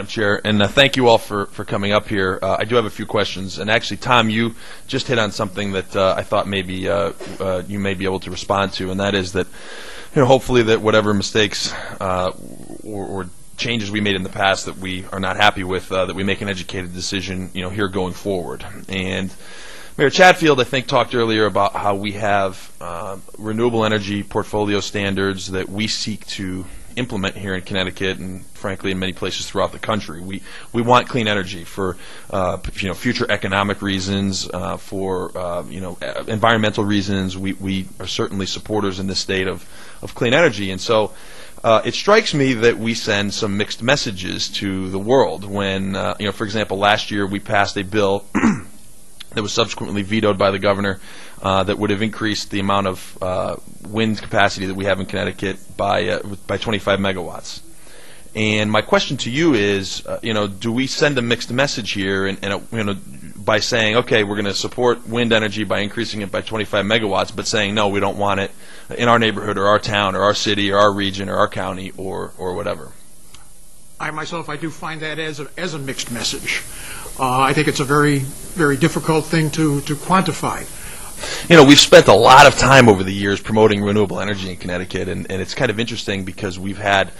Madam Chair, and thank you all for coming up here. I do have a few questions, and actually, Tom, you just hit on something that I thought maybe you may be able to respond to, and that is that, hopefully that whatever mistakes or changes we made in the past that we are not happy with, that we make an educated decision, here going forward. And Mayor Chatfield, I think, talked earlier about how we have renewable energy portfolio standards that we seek to implement here in Connecticut and, frankly, in many places throughout the country. We want clean energy for future economic reasons, for environmental reasons. We are certainly supporters in this state of clean energy, and so it strikes me that we send some mixed messages to the world when, for example, last year we passed a bill that was subsequently vetoed by the governor that would have increased the amount of wind capacity that we have in Connecticut by 25 megawatts. And my question to you is, do we send a mixed message here and by saying, okay, we're going to support wind energy by increasing it by 25 megawatts, but saying, no, we don't want it in our neighborhood or our town or our city or our region or our county or whatever? I myself, I do find that as a mixed message. I think it's a very, very difficult thing to quantify. We've spent a lot of time over the years promoting renewable energy in Connecticut, and it's kind of interesting because we've had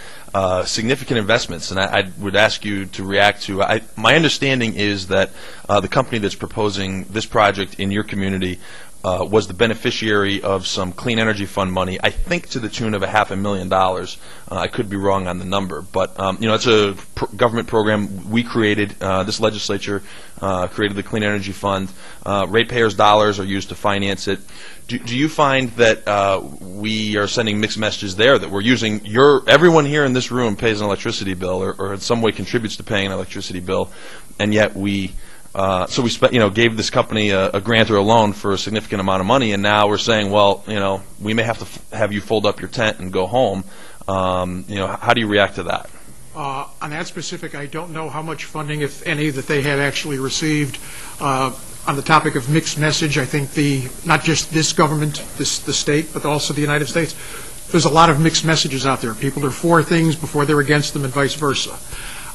significant investments, and I would ask you to react to. My understanding is that the company that's proposing this project in your community was the beneficiary of some clean energy fund money, I think to the tune of $500,000. I could be wrong on the number, but it's a government program we created. This legislature created the Clean Energy Fund. Ratepayers' dollars are used to finance it. Do you find that we are sending mixed messages there, that we're using everyone here in this room pays an electricity bill or in some way contributes to paying an electricity bill, and yet we gave this company a grant or a loan for a significant amount of money, and now we're saying, well, we may have to have you fold up your tent and go home. How do you react to that? On that specific, I don't know how much funding, if any, that they have actually received. On the topic of mixed message, I think not just this government, the state, but also the United States, there's a lot of mixed messages out there. People are for things before they're against them, and vice versa.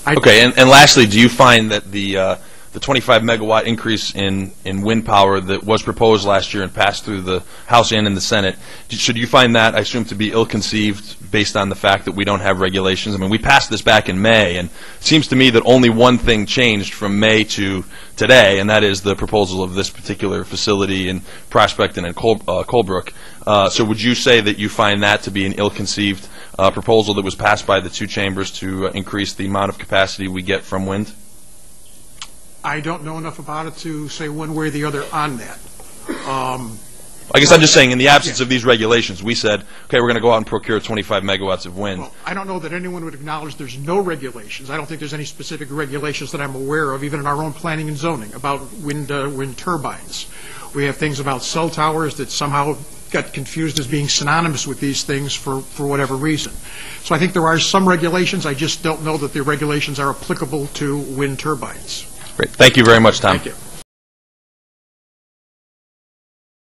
Okay, and lastly, do you find that the 25 megawatt increase in wind power that was proposed last year and passed through the House and in the Senate, should you find that, I assume, to be ill-conceived based on the fact that we don't have regulations? I mean, we passed this back in May, and it seems to me that only one thing changed from May to today, and that is the proposal of this particular facility in Prospect and Colebrook. So would you say that you find that to be an ill-conceived proposal that was passed by the two chambers to increase the amount of capacity we get from wind? I don't know enough about it to say one way or the other on that. I guess I'm just saying, in the absence of these regulations, we said, okay, we're going to go out and procure 25 megawatts of wind. Well, I don't know that anyone would acknowledge there's no regulations. I don't think there's any specific regulations that I'm aware of, even in our own planning and zoning, about wind turbines. We have things about cell towers that somehow got confused as being synonymous with these things for whatever reason. So I think there are some regulations. I just don't know that the regulations are applicable to wind turbines. Great. Thank you very much, Tom. Thank you.